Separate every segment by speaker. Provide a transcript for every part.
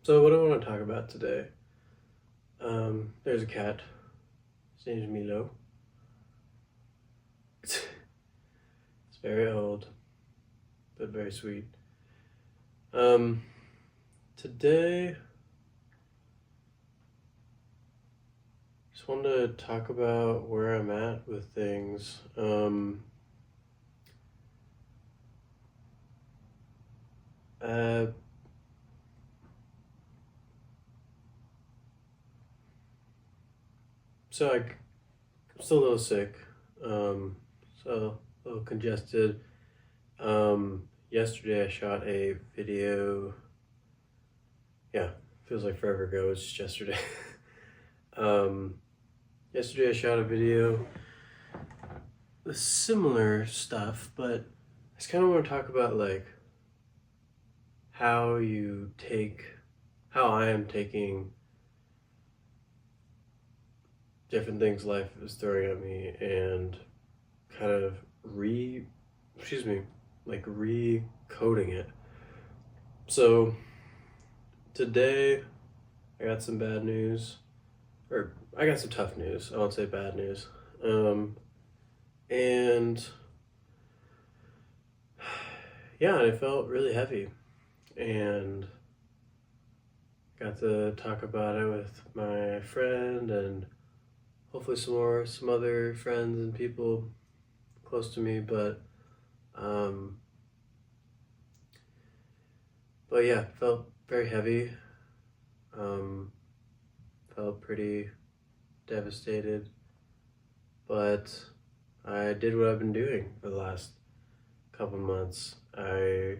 Speaker 1: So what I want to talk about today, there's a cat. His name's Milo. It's very old, but very sweet. Um, Today, just wanted to talk about where I'm at with things. Uh, I'm still a little sick. So a little congested. Yesterday I shot a video. Yeah, feels like forever ago. It's just yesterday. um, Yesterday I shot a video with similar stuff, but I just kind of want to talk about like how you take, how I am taking different things life is throwing at me and kind of recoding it. So today I got some bad news, or I got some tough news. I won't say bad news. And yeah, it felt really heavy, and got to talk about it with my friend and hopefully some other friends and people close to me. Um, but yeah, felt very heavy. Um, Felt pretty devastated, but I did what I've been doing for the last couple months. I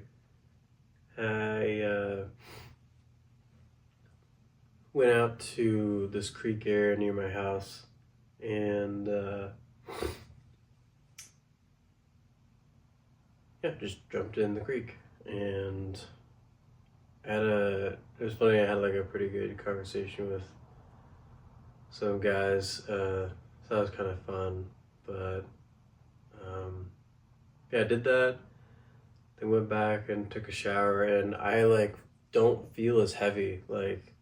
Speaker 1: went out to this creek area near my house and yeah, just jumped in the creek and it was funny. I had like a pretty good conversation with some guys, so that was kind of fun. But yeah, I did that. Then went back and took a shower, and I like don't feel as heavy. Like,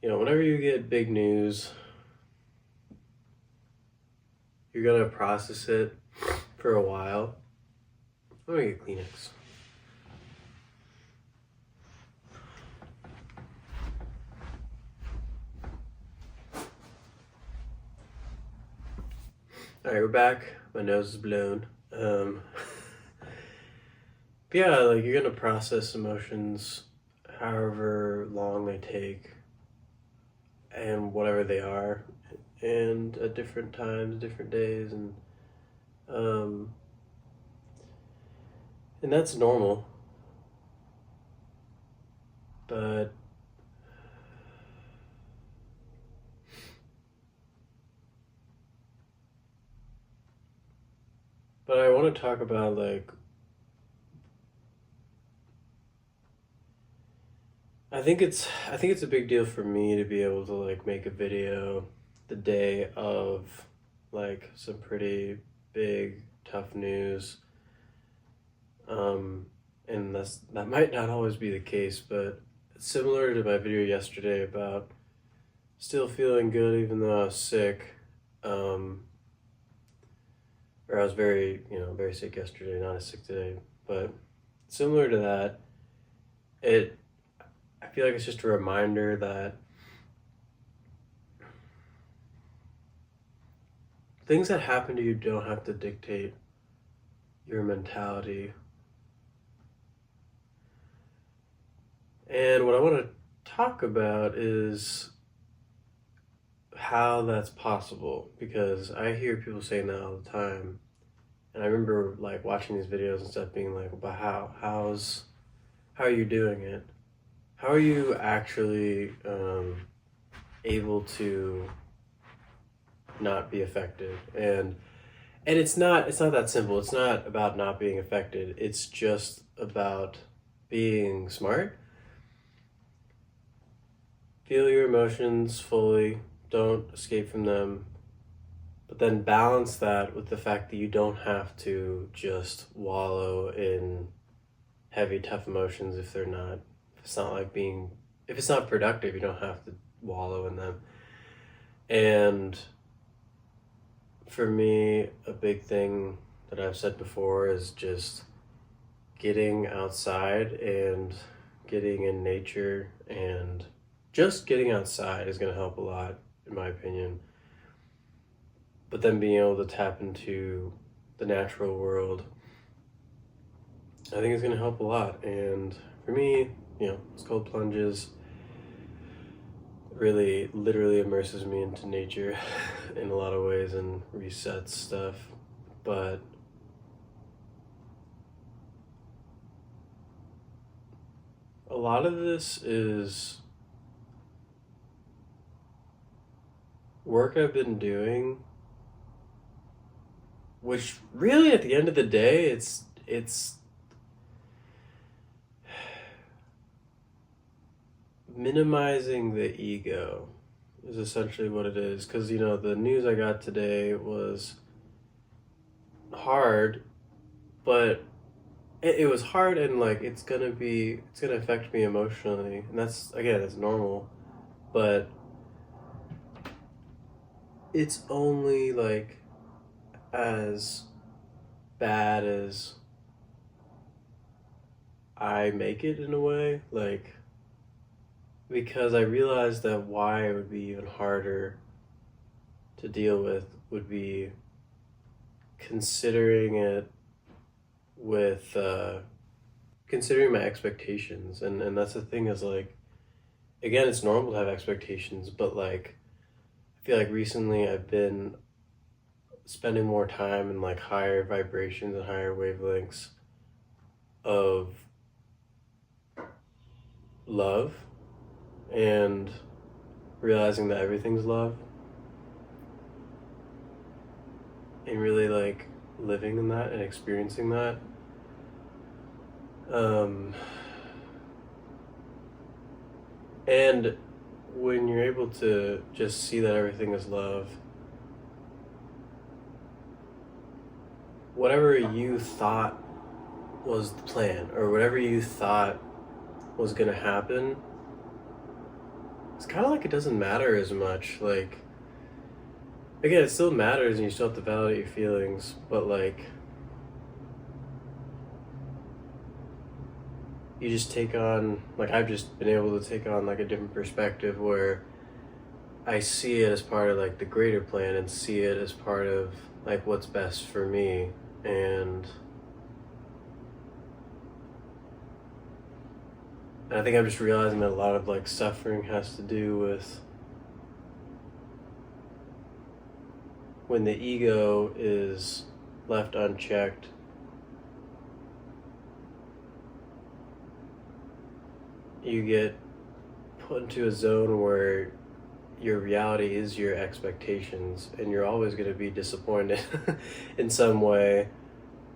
Speaker 1: whenever you get big news, you're gonna process it for a while. I'm gonna get Kleenex. All right, we're back. My nose is blown. But yeah, like you're gonna process emotions however long they take and whatever they are, and at different times, different days, um, and that's normal. But I want to talk about like I think it's a big deal for me to be able to like make a video the day of like some pretty big tough news. Um, and that might not always be the case, but it's similar to my video yesterday about still feeling good even though I was sick. Um, or I was very sick yesterday, not as sick today. But similar to that, it I feel like it's just a reminder that things that happen to you don't have to dictate your mentality. And what I want to talk about is how that's possible, because I hear people saying that all the time. And I remember like watching these videos and stuff being like, but how are you doing it? How are you actually able to not be affected? And it's not that simple. It's not about not being affected. It's just about being smart. Feel your emotions fully. Don't escape from them. But then balance that with the fact that you don't have to just wallow in heavy, tough emotions if It's not like being, if it's not productive, you don't have to wallow in them. And for me, a big thing that I've said before is just getting outside and getting in nature, and just getting outside is going to help a lot, in my opinion. But then being able to tap into the natural world, I think it's going to help a lot. And for me, it's cold plunges really literally immerses me into nature in a lot of ways and resets stuff. But a lot of this is work I've been doing, which really at the end of the day, it's minimizing the ego is essentially what it is. Because the news I got today was hard, but it was hard, and like it's gonna affect me emotionally, and that's normal. But it's only like as bad as I make it, in a way, like, because I realized that why it would be even harder to deal with would be considering it with considering my expectations. And that's the thing, is like, again, it's normal to have expectations, but like I feel like recently I've been spending more time in like higher vibrations and higher wavelengths of love, and realizing that everything's love, and really like living in that and experiencing that. And when you're able to just see that everything is love, whatever you thought was the plan, or whatever you thought was gonna happen, it's kind of like it doesn't matter as much. Like, again, it still matters and you still have to validate your feelings, but like, you just take on, like, I've just been able to take on like a different perspective, where I see it as part of like the greater plan, and see it as part of like what's best for me. And I think I'm just realizing that a lot of like suffering has to do with when the ego is left unchecked. You get put into a zone where your reality is your expectations, and you're always going to be disappointed in some way.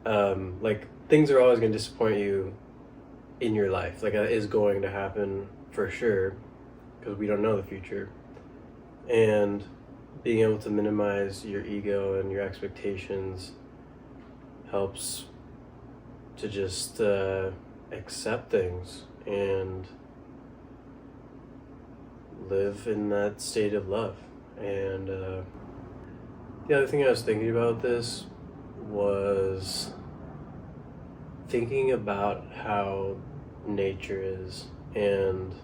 Speaker 1: Like, things are always going to disappoint you in your life. Like, that is going to happen for sure, because we don't know the future. And being able to minimize your ego and your expectations helps to just accept things and live in that state of love. And the other thing I was thinking about this was thinking about how nature is, and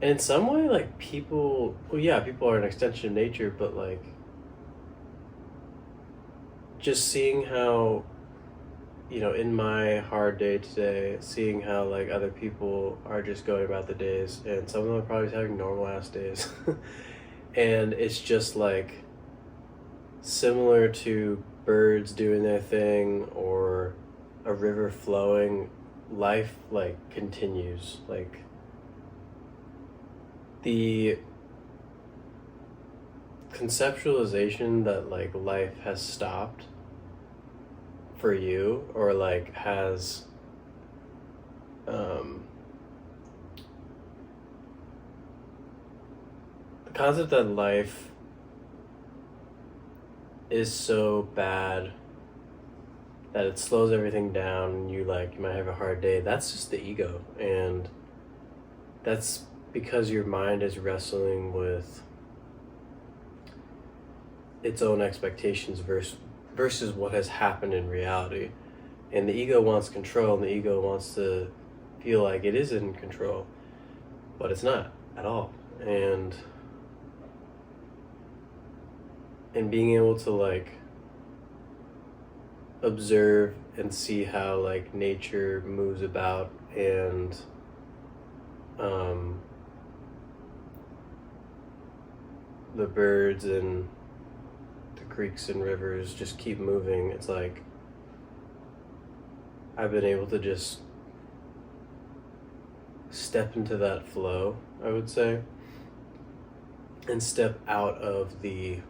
Speaker 1: in some way, like, people are an extension of nature, but like, just seeing how, in my hard day today, seeing how like other people are just going about the days, and some of them are probably having normal ass days, and it's just like similar to birds doing their thing, or a river flowing. Life like continues. Like, the conceptualization that like life has stopped for you, or like has the concept that life is so bad that it slows everything down, and you might have a hard day, that's just the ego. And that's because your mind is wrestling with its own expectations versus what has happened in reality. And the ego wants control, and the ego wants to feel like it is in control, but it's not at all. And being able to like observe and see how like nature moves about, and the birds and the creeks and rivers just keep moving. It's like I've been able to just step into that flow, I would say, and step out of the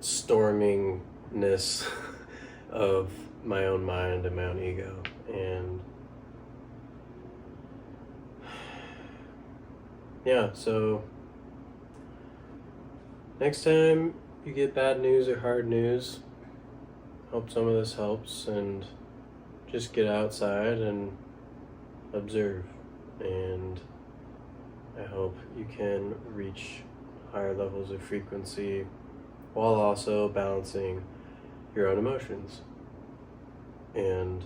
Speaker 1: stormingness of my own mind and my own ego. And yeah, so next time you get bad news or hard news, hope some of this helps, and just get outside and observe. And I hope you can reach higher levels of frequency while also balancing your own emotions and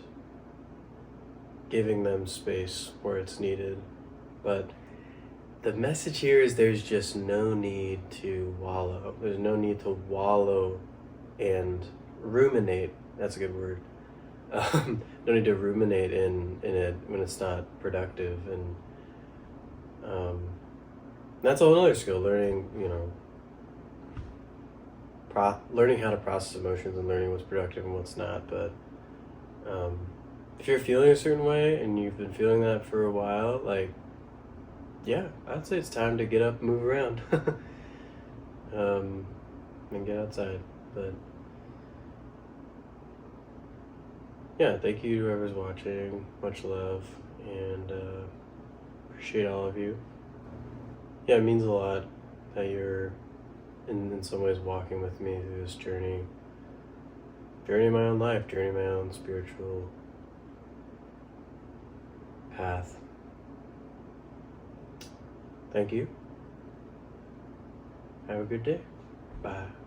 Speaker 1: giving them space where it's needed. But the message here is there's just no need to wallow. There's no need to wallow and ruminate. That's a good word. No need to ruminate in it when it's not productive. And that's another skill, learning, learning how to process emotions and learning what's productive and what's not. But if you're feeling a certain way and you've been feeling that for a while, like, yeah, I'd say it's time to get up and move around. And get outside. But yeah, thank you to whoever's watching. Much love, and appreciate all of you. Yeah, it means a lot that you're in some ways walking with me through this journey of my own life, journey of my own spiritual path. Thank you. Have a good day. Bye.